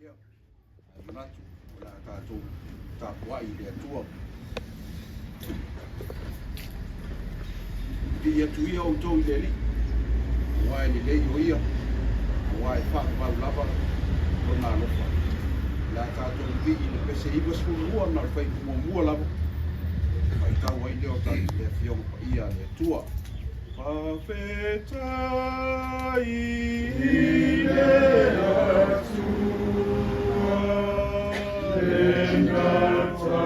ia manatu o la tātou tāpuai le atua. Ia tu ia o tau i le li, wai le lei o ia, wai whakapau lava o ngā lofa. La tātou vi i le pese iwa skurua na whai kumua lava, wai tau wai leo tātou le whionga pa ia le atua. Whawhetai I le atua, le ngata,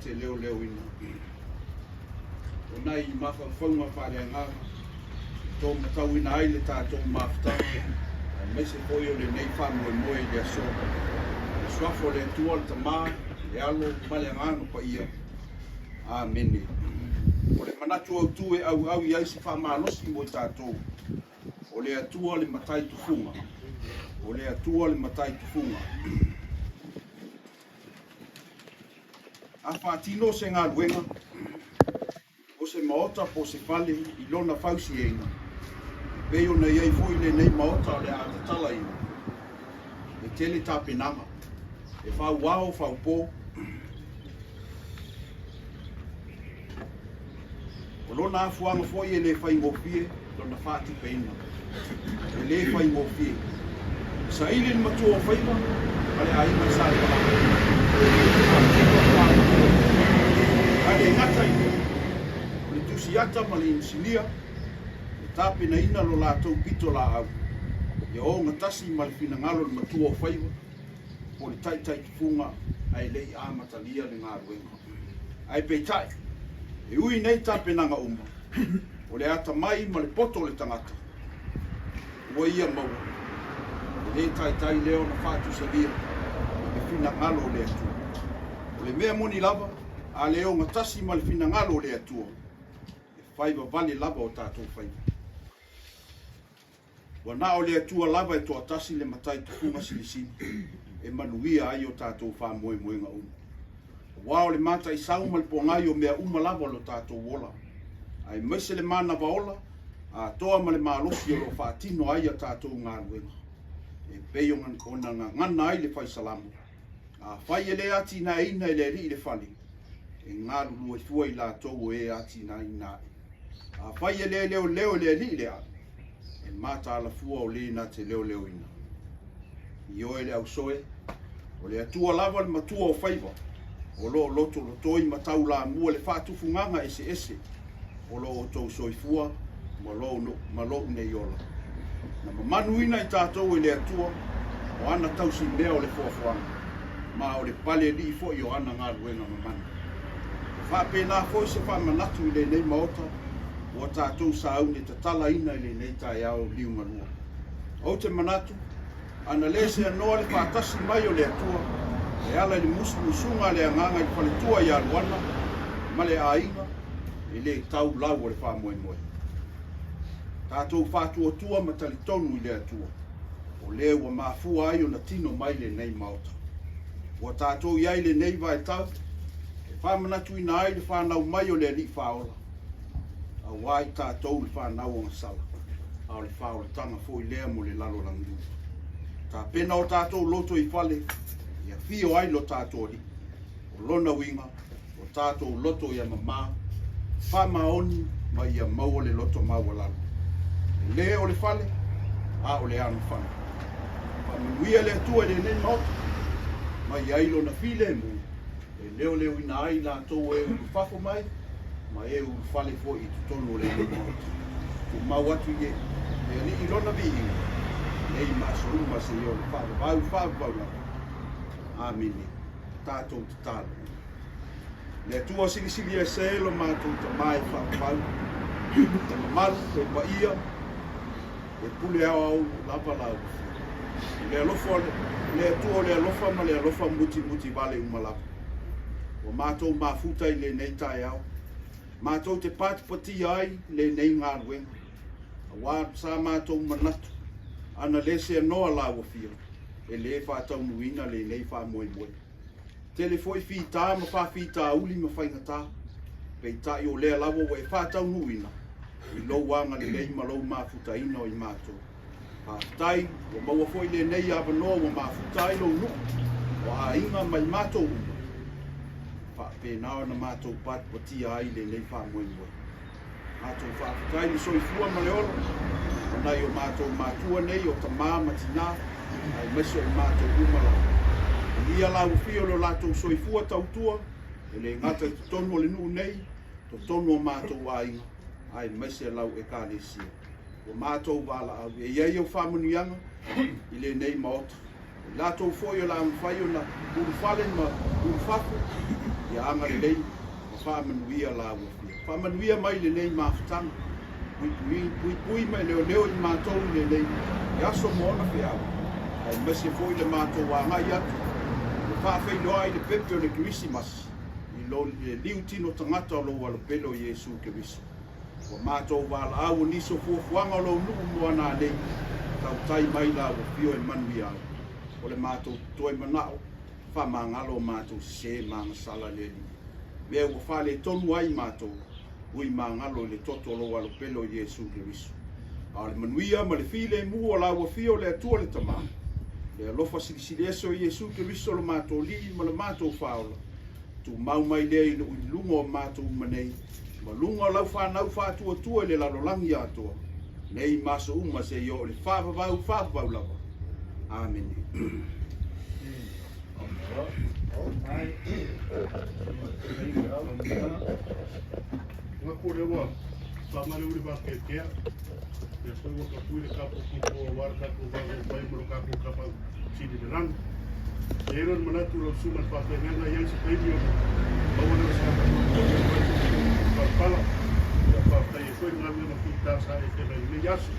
te leo ina. O nai mawhawhaunga whareanga, tō matau ina ai le tātou mawhitau, me se poi o le nei whanua moe le aso. Le swafo le atua le tamā, le alo maleangano pa ia. Amene. O le manatu au tue au I aisi whamalosi mo tātou. O le atua le matai tufunga. O le atua le matai tufunga. A whātino se ngā ruenga, o se maota po se whale I lona whausi eina. Peo na iei fwoi le nei maota o le a Tatalaina. E tele tāpenanga, e whau wao whau pō. O lona afuanga fwoi e le whai ngofie, lona whāti peina. E le whai ngofie. Sa ili ni matua o whaiva, ale a ima sa Ale ngata I o le tusiata ma le insilia, le tāpe na ina lo lātou pito la au. Ia o ngatasi ma le finangalo le matua o whaiva, po le taitai kifunga ai lei āmatalia le ngā ruenga. Ai peitai, e ui nei tāpe nanga uma, o le ata mai ma le poto le tangata. Ua ia maua, le taitai leo na whātu salia, le finangalo le atua. O le mea moni lava, a leo ngatasi ma le finangalo le atua. E whaiva vale lava o tātou whaiva. Wa na o le atua lava e toa tasi le matai tukunga silisini. E manuia ai o tātou wha moe moenga uma. Wa o le mata I sauma le pongai o mea uma lava lo tātou wola. Ai maise le mana vaola, a toa ma le malosi o lo whaatino ai a tātou ngā ruenga. E peio ngana ai le whai salamu. A whai e le ati na ina e le ri le whali. E ngā lulu e fua I lātou e ati na ina. A whai e le leo le ri le ati. E mata ala fua o le na te leo ina. I oe le au soe, o le atua lava le matua o whaiva. O lo loto toi matau la mua le whātufunganga ese. O lo o tau soifua, ma lo nei ola. Na mamanuina I tātou e le atua, o ana tausi mea o le fuafuanga. Ma o le pale li fo I o ana ngā ruenga mamana. Whapena fo se whamanatu I le nei maota, o tātou sa au ne Tatalaina I le nei tai au liunga lua. O te manatu, ana le se anoa le whātasi mai o le atua, e ala le musunga le anganga I whaletua I aluana, ma le ainga, e le tau lau o le whamoe. Tātou whātua tua ma talitonu I le atua, o le ua mafua ai o na tino mai le nei maota. Wa tātou iai le nei vai tau, e whamanatu ina ai le whanau mai o le li whaola. A wai tātou le whanau o ngasala. a le whaoratanga fo I lea mo le lalo langu. Ta pena o tātou loto I whale, ia whio ai lo tātou li. O lona winga, o tātou loto ia mamā, whamaoni ma ia maua le loto maua lalo. Le o le whale, a o le anu whana. Whanuia le atua le nei maota, ma ia ilo na while mu. E leo leo ina ai la tō e ulu whafo mai, ma e ulu whale fo I tutono le nei maota. Tu mau atu ye, e li ilona vihi, nei maso uma se i o le whale, vau la. Amini, tātou te tālu. Le atua silisili e se lo mātou ta mai whapau, te mamaru, te paia, e pule au lapa lau. Le alofa, le atua le alofa ma le alofa muti vale umalapa. O mātou mafuta I le nei tai au. Mātou te pati ai le nei ngā ruenga. A wā sa mātou manatu. Ana le se noa lawa fia. E le whātau nuina le nei wha moe. Tele foi whita ma wha whita uli ma whaingata. Pei tai o lea lawa wa e whātau nuina. I lo wanga le nei ma lo mafuta ino I mātou. Hātai, o maua foi le nei awa noa wa mafuta ilo nuku. O a inga mai mātou uma. Pēnao na mātou pati ai le nei wha moe. Mātou whaakai ni soifua ma le olo. O nei o mātou mātua nei o ta māma tina. Ai meso I mātou umala. Ia lau whio lo lātou soifua tautua. E le ngata I tonu o le nuu nei. To tonu o mātou ainga. Ai mese lau e kālesia. O mātou wala au. E iei o whamunuianga. I le nei maota. Lātou foi o la mwhai o na uru whale ma uru whafu. Ia anga le nei, o whamanuia la wafia. Whamanuia mai le nei mawhitanga. Pui mai leo I mātou le nei. I aso moona whiau. Ai mese foi le mātou wa ngai atu. Le whawhai loa I le pepe o le Kirisimas. I lo le liu tino tangata o lo walo pelo Iesu Kirisu. O mātou wala au niso fuafuanga o lo nuku mua nā nei. Tau tai mai la wafio e manui au. O le mātou toi manao. Whamangalo mātou se mga sala le li. Mea ua whale tonu ai mātou. Ui mangalo le totolo walo pelo Iesu Kirisu. A le manuia ma le while mua la ua fio le atua le tamā. Le alofa silisili eso Iesu Kirisu lo mātou li ma le mātou whaola. Tu mau mai lea I lunga o mātou manei. Ma lunga lau whanau whātua tua le lalolangi atua. Nei maso uma se yo le whāpavau lava. Amen. Nga kore wa, pamare uri ba kekea, e foi wa kapui le kapo kupo o war kapo wago pai mo kapo kapa sidi de ran. Eron manatu lo suman pa ngana yang se pedio. Bawana sa pa pala. Ya pa tai foi ngana no kita sa e te le yasu.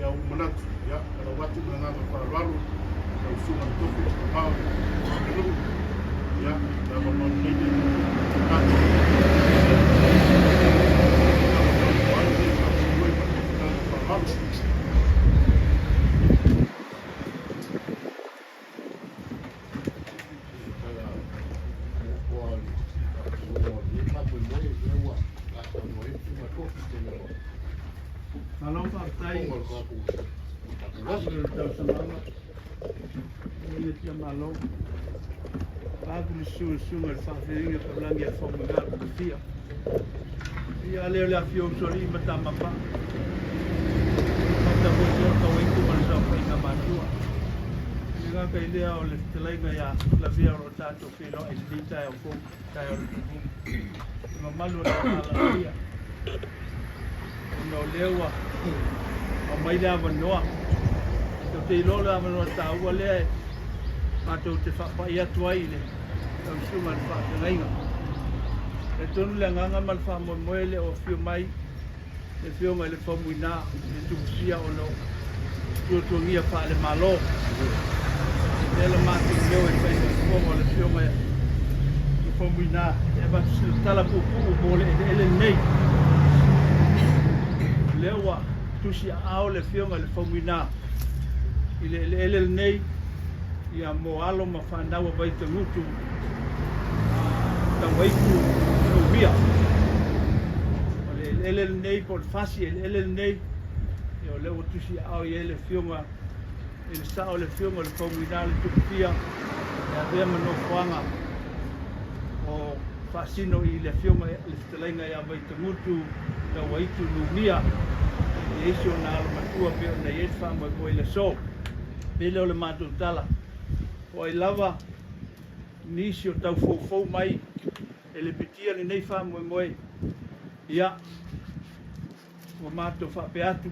Ya manatu ya para watu ngana para waru. Lo suman topi pa. Ya, la vamos sunga le whawhiringa ka langi a whamunga ka whia. Ia leo lea whio sori I matama pa. Mata mo tia ka waiku man sa whainga mātua. Ia ngā ka ilea o le Tatalaina ia la via o tātou whino e li tai o kō, tai o le tuhu. Ima malu na ala ia. Ino lewa o mai lea wanoa. Tau te ilo lea wanoa tā ua lea mātou te whapai atu ai le. Tau suma le whaatalainga. E tonu le nganga ma le whamoemoele o whio mai, le whio mai le whamuina, le tukusia o lo tuatungia wha le malo. Le la mātou leo e whainga whonga le whio mai le whamuina, e watu sila tala pupu mole e ele nei. Lewa tusi ao le whio mai le whamuina, I le ele nei, ia mo alo ma whanaua baita ngutu, ta waiku no via. O le ele nei por fasi, ele nei, o le o tusi au i ele fionga ele sa o le fionga le pongina le tupia e avea Nofoaga o whaasino i le fionga le Tatalaina ia vai te mutu na waitu lumia e isi o na alo matua peo na i etwha mai koe le so pele o le mātou tala o ai lava nisi o tau fou mai e le pitia ni nei wha moe ia o mātou whape atu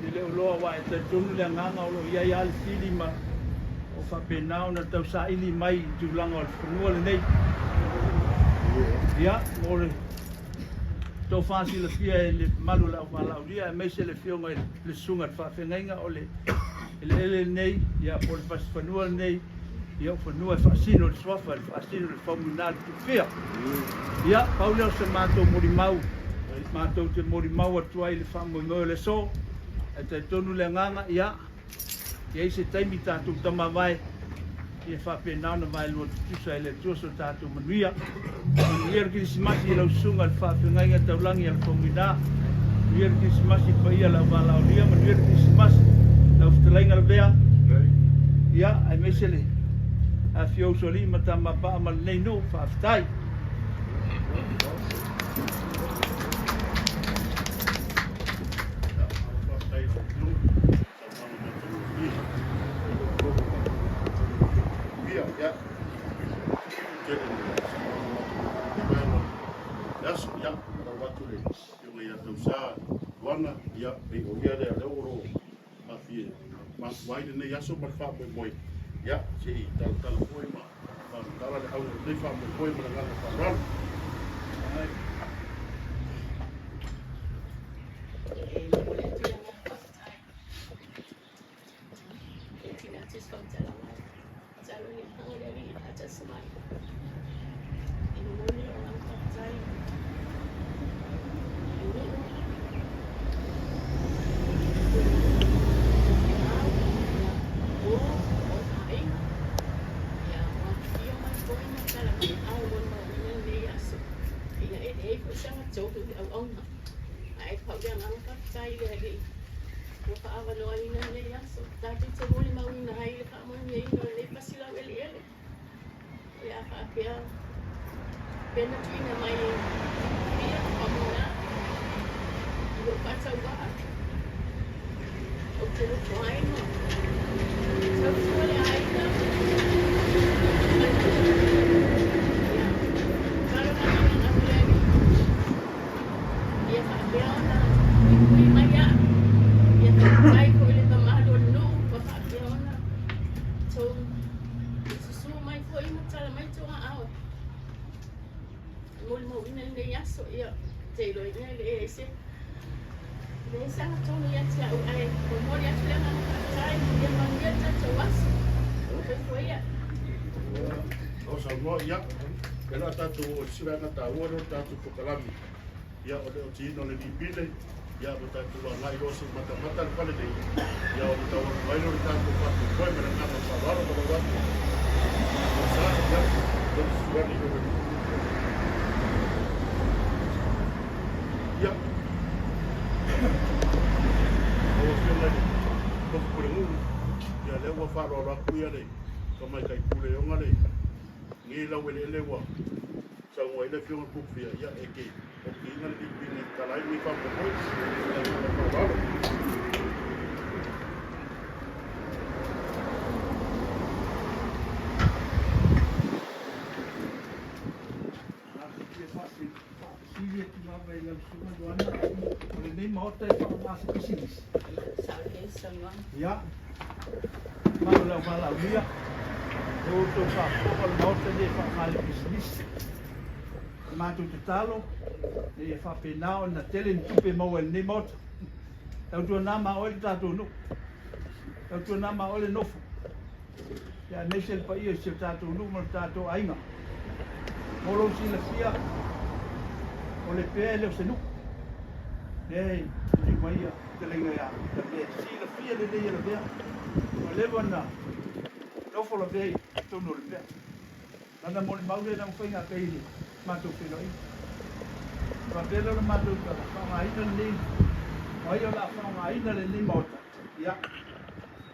i le uloa wa e te tonu le nganga o lo iai ali fili ma o whape nao na tau sa ili mai tūlanga o le whanua le nei ia o le tau whasi le fia e le malu lau whalau ria e meise le fionga le sunga whawhengainga o le ele nei ia o le pasi whanua le nei ia o whanua e whaasino le swafa le whaasino le whaumuna le tupia ia pauleo se mātou morimau mātou te morimau atua i le whamoimau le so e te tonu le nganga ia i se taimi tātou tamawai i e whapenau na vai lua tutusa e le tuaso tātou manuia manuia Krisimasi i lau sunga le whawhengainga taulangi al whaumuna manuia Krisimasi pa ia lau walau ria manuia Krisimasi lau Tatalaina le vea ia ai mesele a fiou soli mata mapa mal nei no whaftai ia pe o ia le oro a fie ma wai ne ia so ma fa moi ia se i tal foi ma tala le au le fa moi ma la fa ran ia pela tatu o sira na ta oro tatu ko kalami ia o le tino le dipile ia o tatu wa ngai rosi mata mata le pale dei ia o tau vai no tatu pa ko me na na pa varo pa va o sa ia o sira ni ko ia o fela ko ko le mu ia le wa faro ra ku ia le ko mai kai kule o ngale ngi la wele le wa sa mo ile fiong ku fia ya eke o ki na di pini kalai mi fa ko ko Pisinisi ya malau dia o fa o morte de fa mal Pisinisi mātou te talo e whapenao na tele tupe mau ni mot tau Tuanaimato o le tātou no tau Tuanaimato o le nofo ya nesel pa ia se tātou no mo tātou ainga moro si la fia o le pele o se no nei ni mai te lenga ya te si la fia le le la o le bona nofo la vei tono le pele nana mo mau le na fai na kai mātou whenoi. Wa pēra na mātou ka whamaina nei, Ai o la whaongaina le lima o tata. Ia.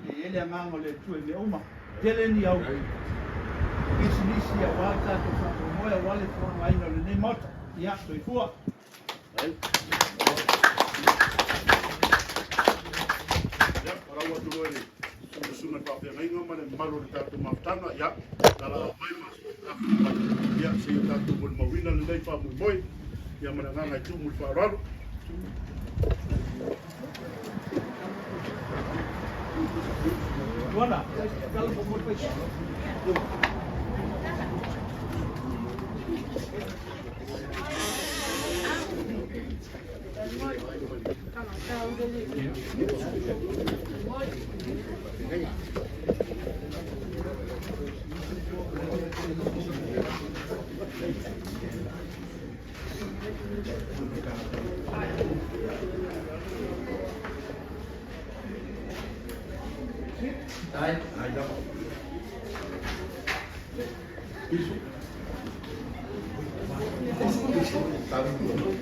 E ele angango le tue me uma. Tele ni au. Pisinisi a wā tātou whakomoe a wale whaongaina le lima o tata. Ia, toi fua. Ya, parawa tu ere. Suna pape ngainga mana malu le tatu maftana ya. Kala mai mas. Ya, si tatu bol mawina le nei pa moi. Ya mana nganga tu mul fararo. Tuana, kalau mau pergi.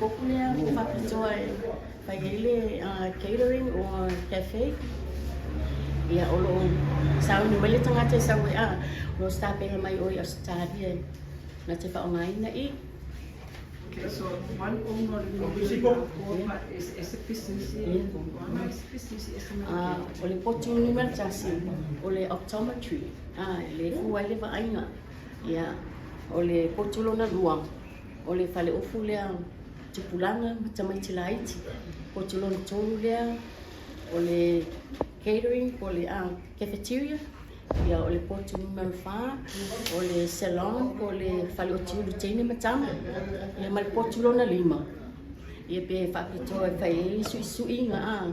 Popular faktor pagili catering or cafe. Ya olo sa ni mali tanga te sa wa lo sta pe mai oi Australia na te fa online na I. Okay, so one owner is a Pisinisi. One is Pisinisi is a Ole potu ni mer tasi ole optometry. Le fu wa le va ainga. Ya ole potu lo na luang. Ole fale ofu le tipulanga macam mai tilaiti. Potu lo tolu le ole catering ole cafeteria. Ya ole potu numero 5 ole salon ole fale otu lu tene macam ya mal potu lo na 5 ya pe fa pito fai su inga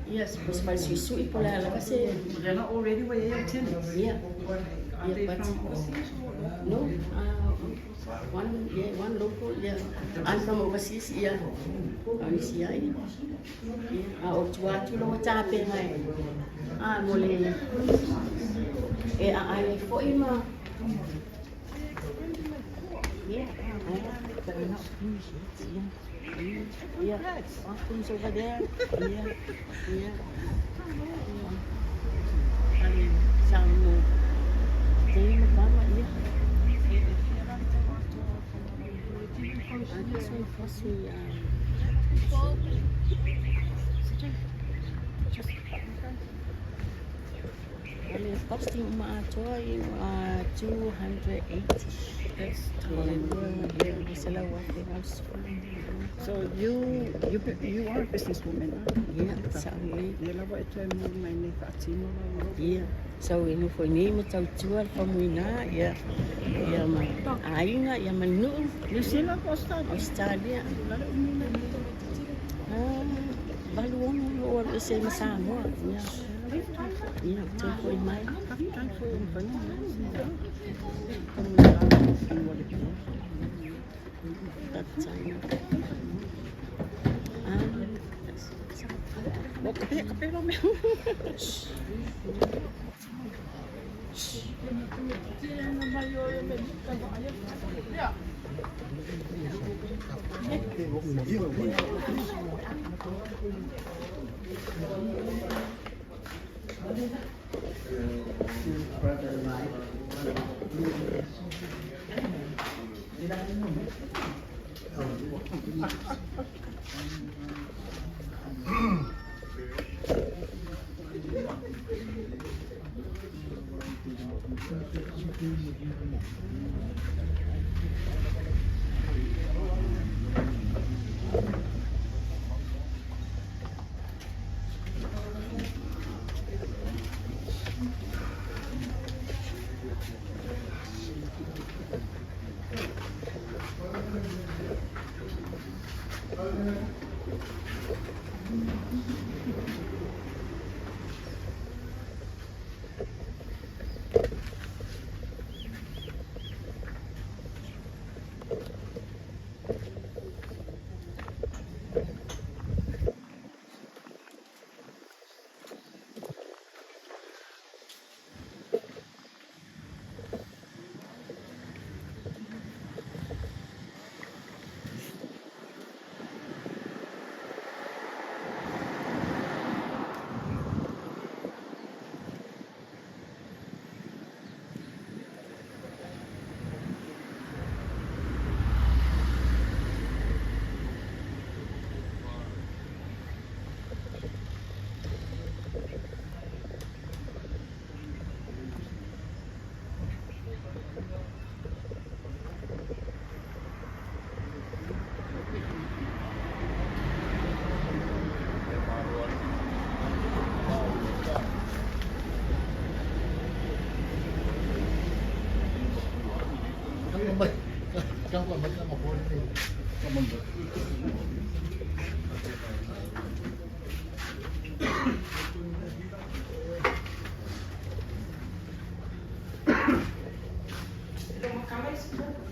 yes pues mal su pola la kasi they're not already where you attend. yeah Are they but from overseas or no one local yeah I'm from overseas yeah Indonesia yeah otua tu lo tape mai mole I for him yeah but they're not Indonesians? yeah Uncle over there yeah some they mama yeah I just went for see it's costing my toy 280. That's So you are a businesswoman. yeah, sorry. Yeah. So ino foi ni mo tau tua fa muina ya ma ainga ya manu New Zealand or Australia. Baluong lo se masamo ya. Ya, tu foi mai. Kape lo me. Então, acaba esse